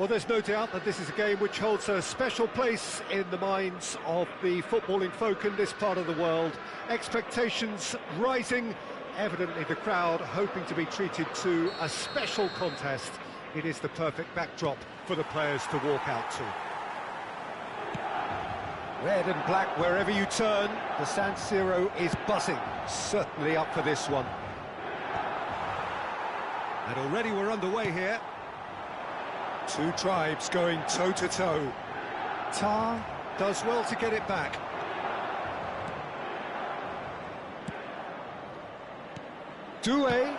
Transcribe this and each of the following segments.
Well, there's no doubt that this is a game which holds a special place in the minds of the footballing folk in this part of the world. Expectations rising, evidently the crowd hoping to be treated to a special contest. It is the perfect backdrop for the players to walk out to. Red and black wherever you turn, the San Siro is buzzing, certainly up for this one. And already we're underway here. Two tribes going toe-to-toe. Tar does well to get it back. Doué.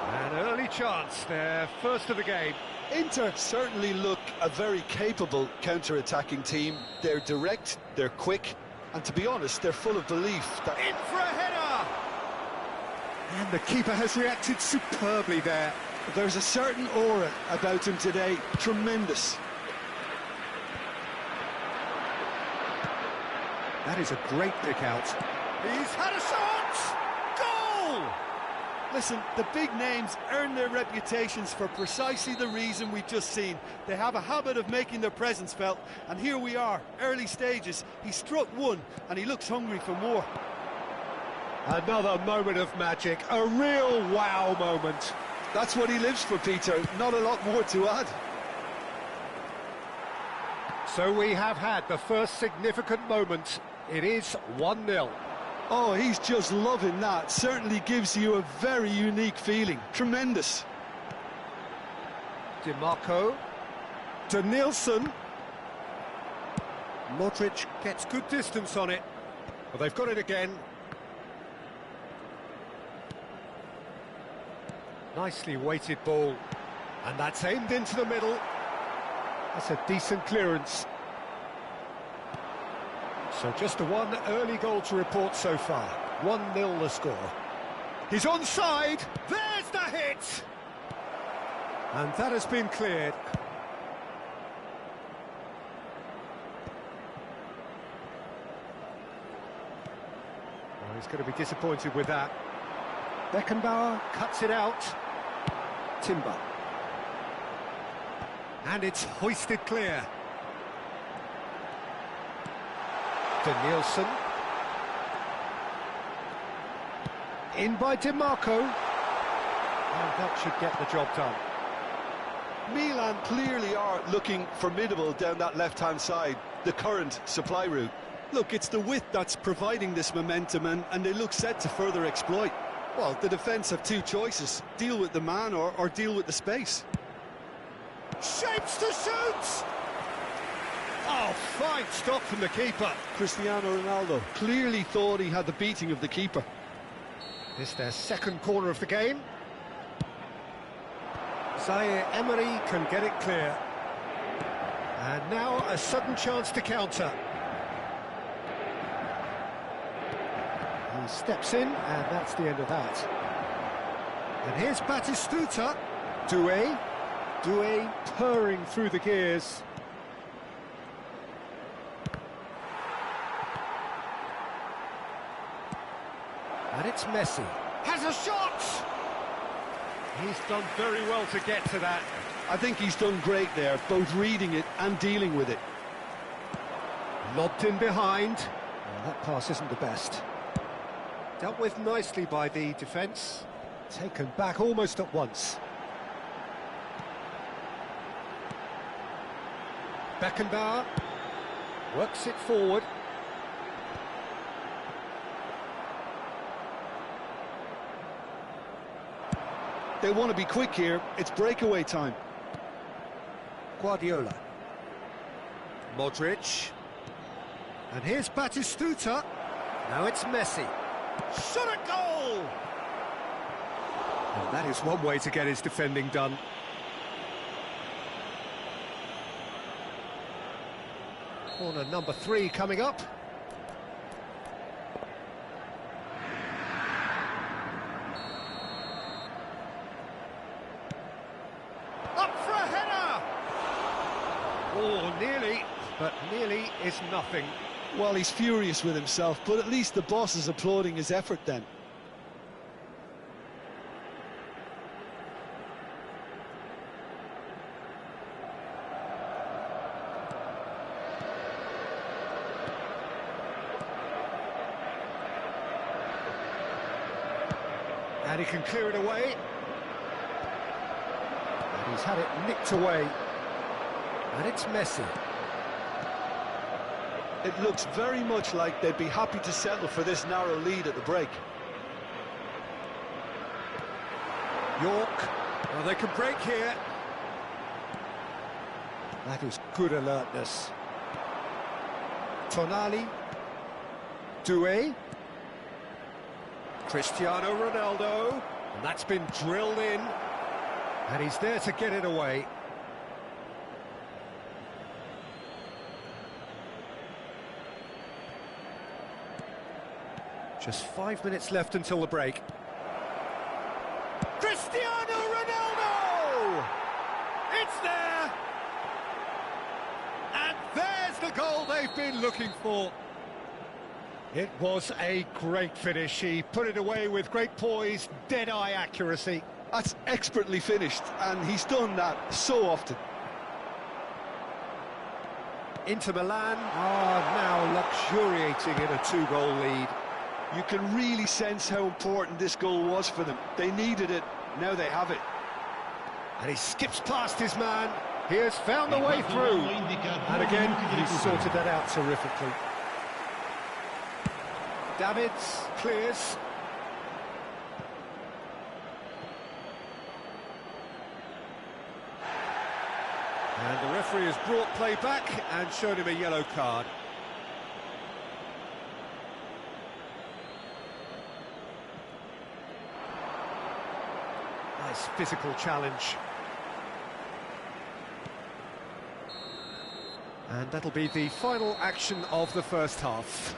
An early chance there, first of the game. Inter certainly look a very capable counter-attacking team. They're direct, they're quick, and to be honest, they're full of belief that... In for a header! And the keeper has reacted superbly there. There's a certain aura about him today, tremendous. That is a great pick out. He's had a shot! Goal! Listen, the big names earn their reputations for precisely the reason we've just seen. They have a habit of making their presence felt, and here we are, early stages. He struck one, and he looks hungry for more. Another moment of magic, a real wow moment. That's what he lives for, Peter, not a lot more to add. So we have had the first significant moment. It is 1-0. Oh, he's just loving that. Certainly gives you a very unique feeling. Tremendous. DiMarco. To Nielsen. Modric gets good distance on it. Well, they've got it again. Nicely weighted ball. And that's aimed into the middle. That's a decent clearance. So just the one early goal to report so far. 1-0 the score. He's onside. There's the hit. And that has been cleared. Well, he's going to be disappointed with that. Beckenbauer cuts it out. Timber. And it's hoisted clear. To Nielsen. In by DiMarco. And that should get the job done. Milan clearly are looking formidable down that left-hand side, the current supply route. Look, it's the width that's providing this momentum, and they look set to further exploit. Well, the defence have two choices: deal with the man or deal with the space. Shapes to shoot! Oh, fine stop from the keeper. Cristiano Ronaldo clearly thought he had the beating of the keeper. This their second corner of the game. Zaire Emery can get it clear. And now a sudden chance to counter. He steps in, and that's the end of that. And here's Batistuta. Doué. Doué purring through the gears. And it's Messi. Has a shot! He's done very well to get to that. I think he's done great there, both reading it and dealing with it. Lobbed in behind. Well, that pass isn't the best. Dealt with nicely by the defence. Taken back almost at once. Beckenbauer works it forward. They want to be quick here. It's breakaway time. Guardiola. Modric. And here's Batistuta. Now it's Messi. Shot at goal! And that is one way to get his defending done. Corner number 3 coming up. Up for a header! Oh, nearly, but nearly is nothing. Well, he's furious with himself, but at least the boss is applauding his effort then. And he can clear it away. And he's had it nicked away. And it's Messi. It looks very much like they'd be happy to settle for this narrow lead at the break. York. Well, they can break here. That is good alertness. Tonali. Doué. Cristiano Ronaldo. And that's been drilled in. And he's there to get it away. Just 5 minutes left until the break. Cristiano Ronaldo! It's there! And there's the goal they've been looking for. It was a great finish. He put it away with great poise, dead-eye accuracy. That's expertly finished, and he's done that so often. Inter Milan are now luxuriating in a 2-goal lead. You can really sense how important this goal was for them. They needed it, now they have it. And he skips past his man. He has found the way through. And again, he's sorted that out terrifically. Davids clears. And the referee has brought play back and shown him a yellow card. Nice physical challenge. And that'll be the final action of the first half.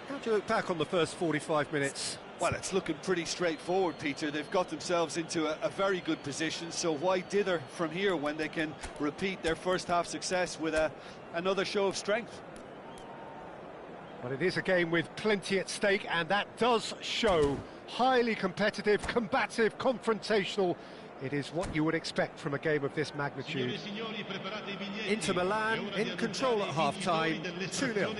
How do you look back on the first 45 minutes? Well, it's looking pretty straightforward, Peter. They've got themselves into a very good position, so why dither from here when they can repeat their first half success with another show of strength? Well, it is a game with plenty at stake, and that does show. Highly competitive, combative, confrontational. It is what you would expect from a game of this magnitude. Inter Milan in control at half-time, 2-0.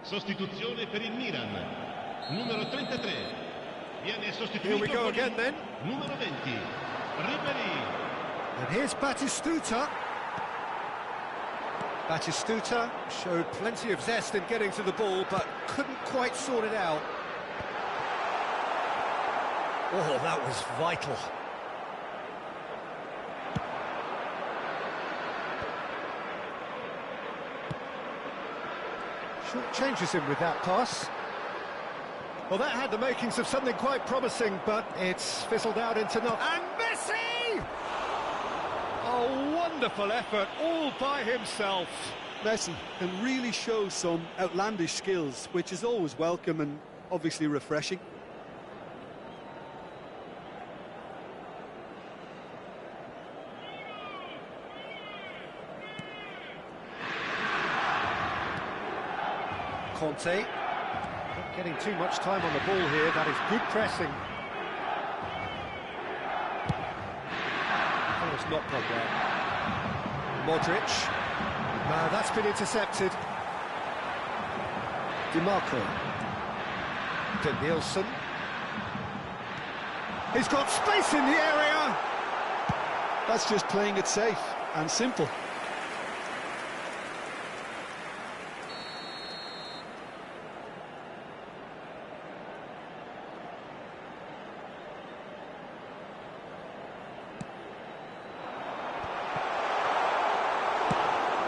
Sostituzione per il Milan, numero 33, viene sostituito. Here we go again then. Numero 20, Ribéry. And here's Batistuta. Batistuta showed plenty of zest in getting to the ball, but couldn't quite sort it out. Oh, that was vital. Short changes him with that pass. Well, that had the makings of something quite promising, but it's fizzled out into nothing. And Messi! A wonderful effort, all by himself. Messi can really show some outlandish skills, which is always welcome and obviously refreshing. Conte, not getting too much time on the ball here. That is good pressing. That was not done well. Modric. No, that's been intercepted. DiMarco. Nielsen. He's got space in the area. That's just playing it safe and simple.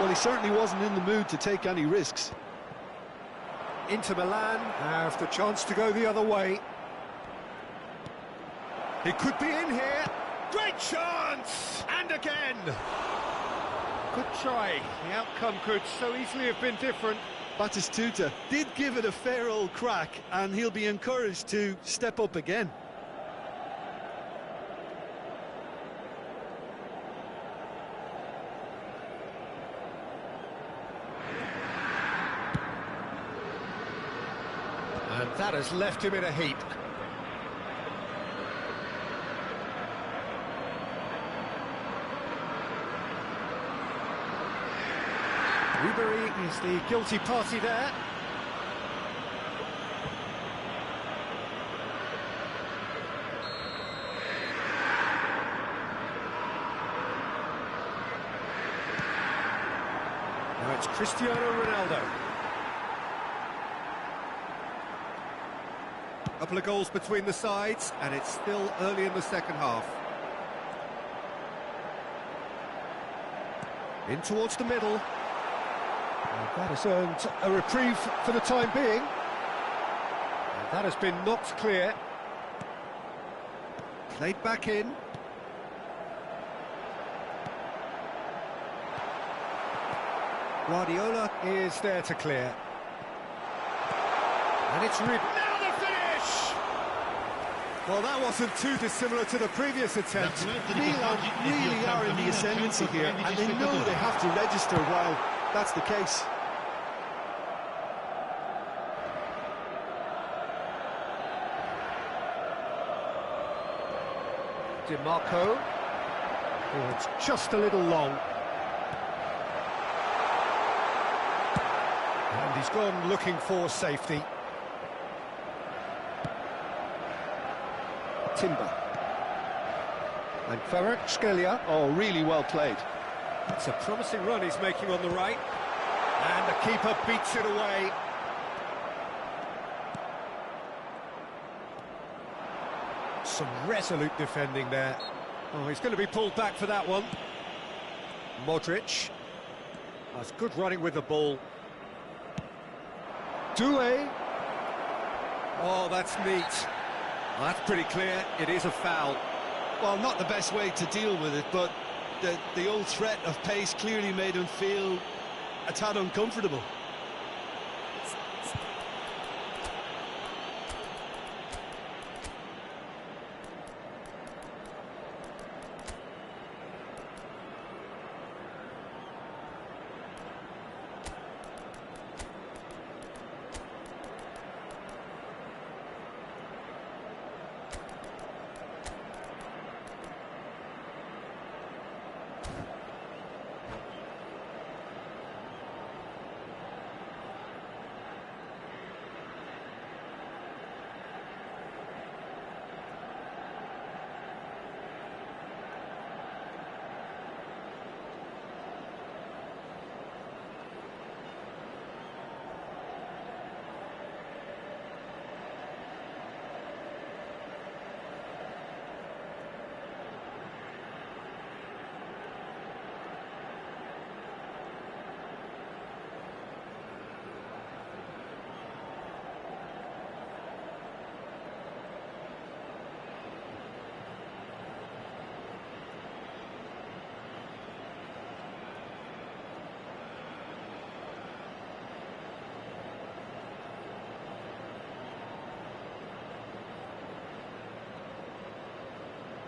Well, he certainly wasn't in the mood to take any risks. Inter Milan have the chance to go the other way. He could be in here. Great chance! And again! Good try. The outcome could so easily have been different. Batistuta did give it a fair old crack, and he'll be encouraged to step up again. And that has left him in a heap. Ribery is the guilty party there. Now it's Cristiano Ronaldo. A couple of goals between the sides, and it's still early in the second half. In towards the middle. And that has earned a reprieve for the time being. And that has been knocked clear. Played back in. Guardiola is there to clear. And it's Ribery. Now the finish! Well, that wasn't too dissimilar to the previous attempt. Milan really are in the ascendancy here, and they know they have to register while that's the case. Di Marco. Oh, it's just a little long. And he's gone looking for safety. Timber. And Kvaratskhelia. Oh, really well played. It's a promising run he's making on the right. And the keeper beats it away. Some resolute defending there. Oh, he's going to be pulled back for that one. Modric. That's good running with the ball. Doué. Oh, that's neat. Well, that's pretty clear. It is a foul. Well, not the best way to deal with it, but the old threat of pace clearly made him feel a tad uncomfortable.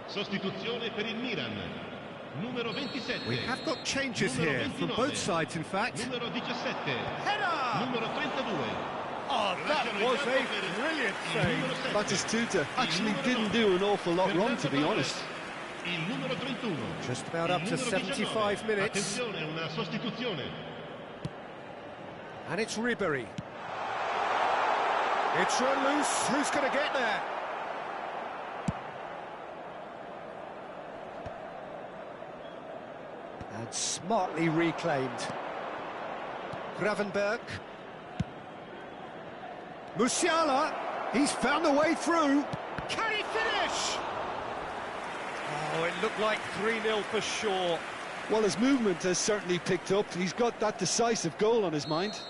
Sostituzione per il Milan. Numero 27. We have got changes here from both sides, in fact. Numero 17. Header! Numero 32. Oh, that was a brilliant save. Batistuta actually didn't do an awful lot wrong, to be honest. Il numero 31. Just about up to 75 minutes. Attenzione, una sostituzione. And it's Ribery. It's run loose. Who's going to get there? And smartly reclaimed. Gravenberg. Musiala. He's found a way through. Can he finish? Oh, it looked like 3-0 for sure. Well, his movement has certainly picked up. He's got that decisive goal on his mind.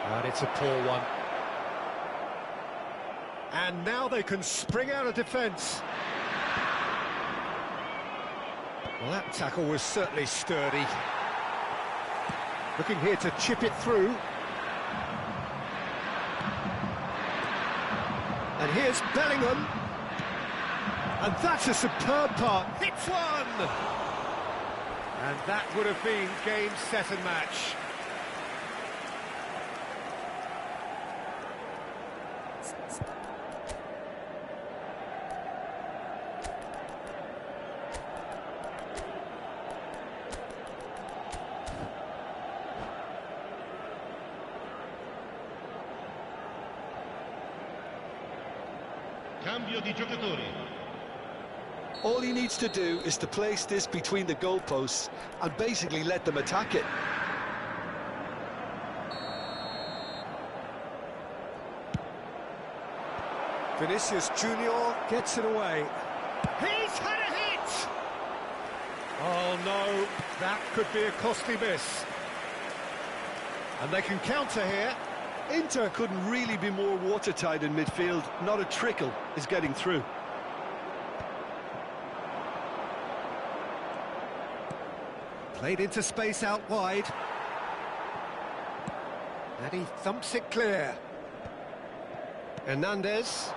And it's a poor one. And now they can spring out of defence. Well, that tackle was certainly sturdy. Looking here to chip it through. And here's Bellingham. And that's a superb part. Hits one! And that would have been game, set and match. Cambio di giocatori. All he needs to do is to place this between the goalposts and basically let them attack it. Vinicius Junior gets it away. He's had a hit! Oh no, that could be a costly miss. And they can counter here. Inter couldn't really be more watertight in midfield. Not a trickle is getting through. Played into space out wide. And he thumps it clear. Hernandez,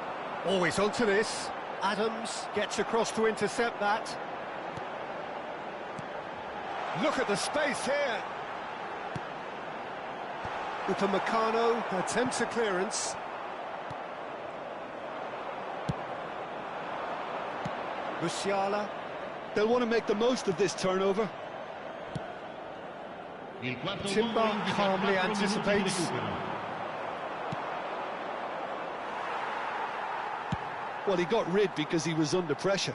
always onto this. Adams gets across to intercept that. Look at the space here. Upamecano attempts a clearance. Musiala. They'll want to make the most of this turnover. Timber calmly anticipates. Well, he got rid because he was under pressure.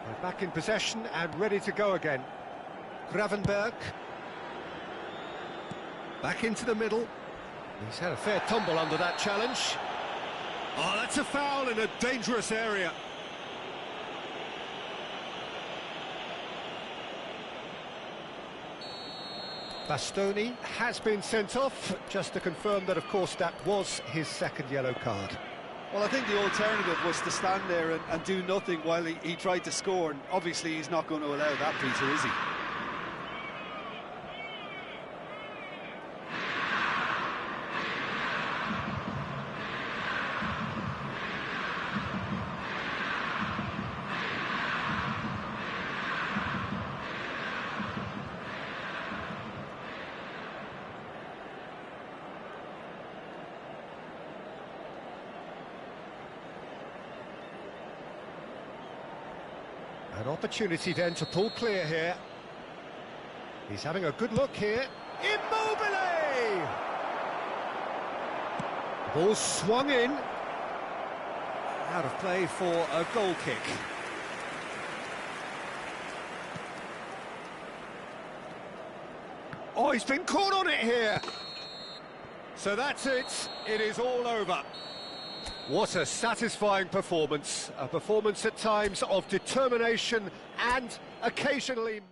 They're back in possession and ready to go again. Gravenberg. Back into the middle. He's had a fair tumble under that challenge. Oh, that's a foul in a dangerous area. Bastoni has been sent off, just to confirm that, of course, that was his second yellow card. Well, I think the alternative was to stand there and do nothing while he tried to score, and obviously he's not going to allow that, Peter, is he? An opportunity then to pull clear here. He's having a good look here. Immobile! Ball swung in. Out of play for a goal kick. Oh, he's been caught on it here. So that's it. It is all over. What a satisfying performance. A performance at times of determination and occasionally...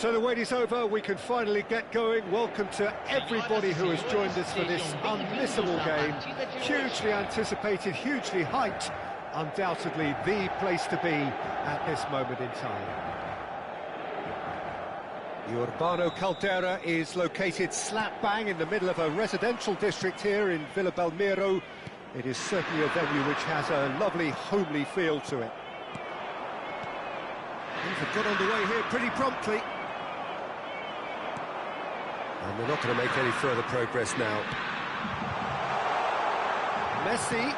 So the wait is over, we can finally get going. Welcome to everybody who has joined us for this unmissable game. Hugely anticipated, hugely hyped. Undoubtedly the place to be at this moment in time. The Urbano Caldera is located slap bang in the middle of a residential district here in Villa Belmiro. It is certainly a venue which has a lovely homely feel to it. Things have got underway here pretty promptly. And they're not going to make any further progress now. Messi.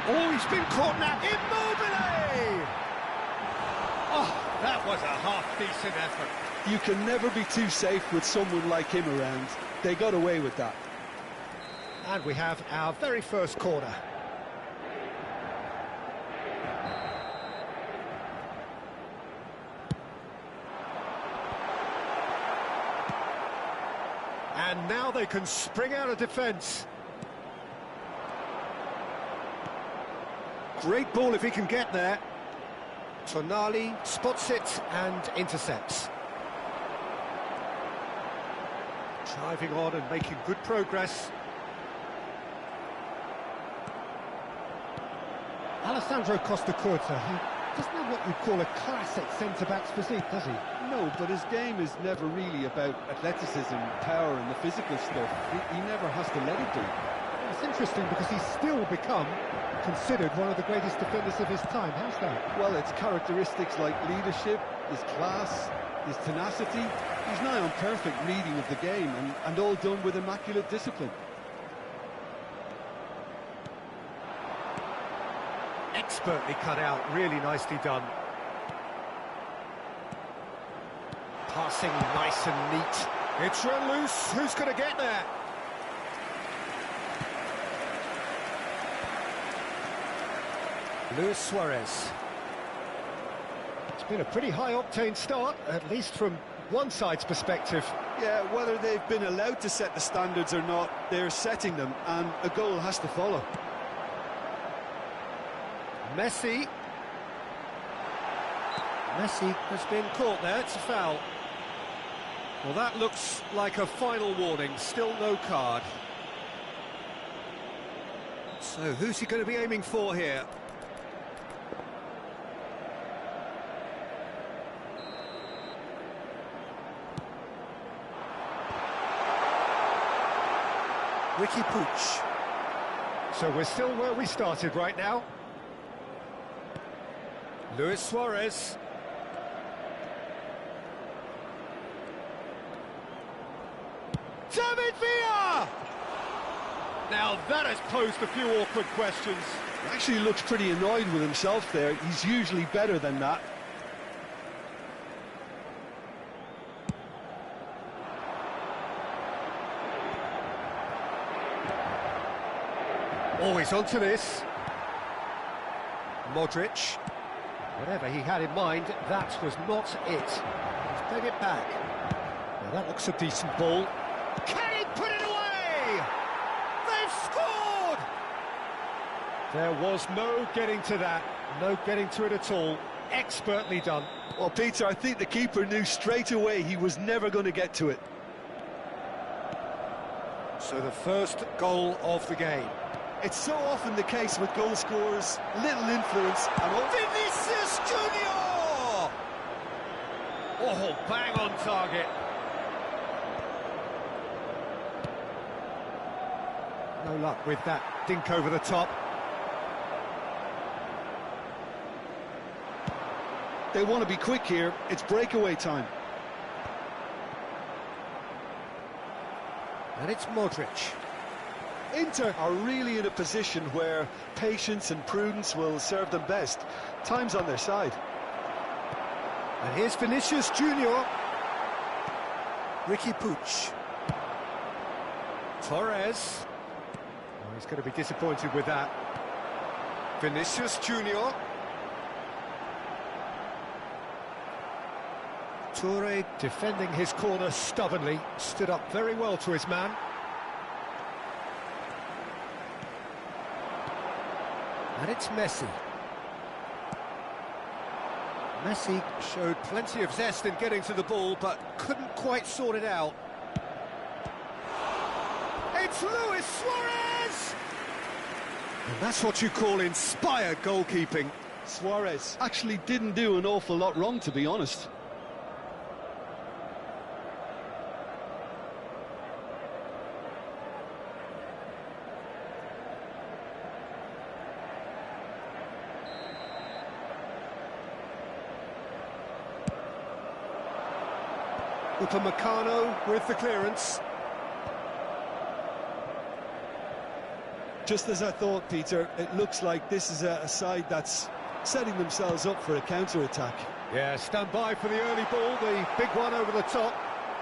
Oh, he's been caught now. Immobile! Oh, that was a half-decent effort. You can never be too safe with someone like him around. They got away with that. And we have our very first corner. And now they can spring out of defence. Great ball if he can get there. Tonali spots it and intercepts. Driving on and making good progress. Alessandro Costacurta, he doesn't have what you'd call a classic centre-back's physique, does he? No, but his game is never really about athleticism, power and the physical stuff. He never has to let it be. It's interesting because he's still become considered one of the greatest defenders of his time. How's that? Well, it's characteristics like leadership, his class, his tenacity. He's nigh on perfect reading of the game and all done with immaculate discipline. Expertly cut out, really nicely done. Passing nice and neat. It's run loose, who's going to get there? Luis Suarez. It's been a pretty high-octane start, at least from one side's perspective. Yeah, whether they've been allowed to set the standards or not, they're setting them, and a goal has to follow. Messi. Messi has been caught there, it's a foul. Well, that looks like a final warning, still no card. So, who's he going to be aiming for here? Riqui Puig. So we're still where we started right now. Luis Suarez. David Villa! Now that has posed a few awkward questions. He actually looks pretty annoyed with himself there. He's usually better than that. Oh, he's onto this. Modric. Whatever he had in mind, that was not it. He's played it back. Now that looks a decent ball. Can he put it away? They've scored! There was no getting to that. No getting to it at all. Expertly done. Well, Peter, I think the keeper knew straight away he was never going to get to it. So the first goal of the game. It's so often the case with goal scorers, little influence and all. Vinicius Junior! Oh, bang on target. No luck with that dink over the top. They want to be quick here. It's breakaway time. And it's Modric. Inter are really in a position where patience and prudence will serve them best. Time's on their side. And here's Vinicius Junior. Riqui Puig. Torres. Oh, he's going to be disappointed with that. Vinicius Junior. Toure defending his corner stubbornly, stood up very well to his man. And it's Messi. Messi showed plenty of zest in getting to the ball, but couldn't quite sort it out. It's Luis Suarez! And that's what you call inspired goalkeeping. Suarez actually didn't do an awful lot wrong, to be honest. Upamecano with the clearance. Just as I thought, Peter, it looks like this is a side that's setting themselves up for a counter-attack. Yeah, stand by for the early ball, the big one over the top.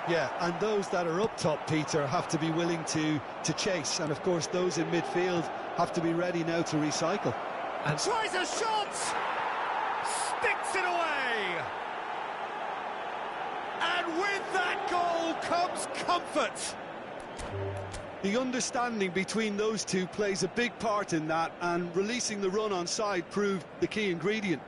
Yeah, and those that are up top, Peter, have to be willing to chase. And, of course, those in midfield have to be ready now to recycle. And tries a shot! Sticks it away! And with that goal comes comfort! The understanding between those two plays a big part in that, and releasing the run on side proved the key ingredient.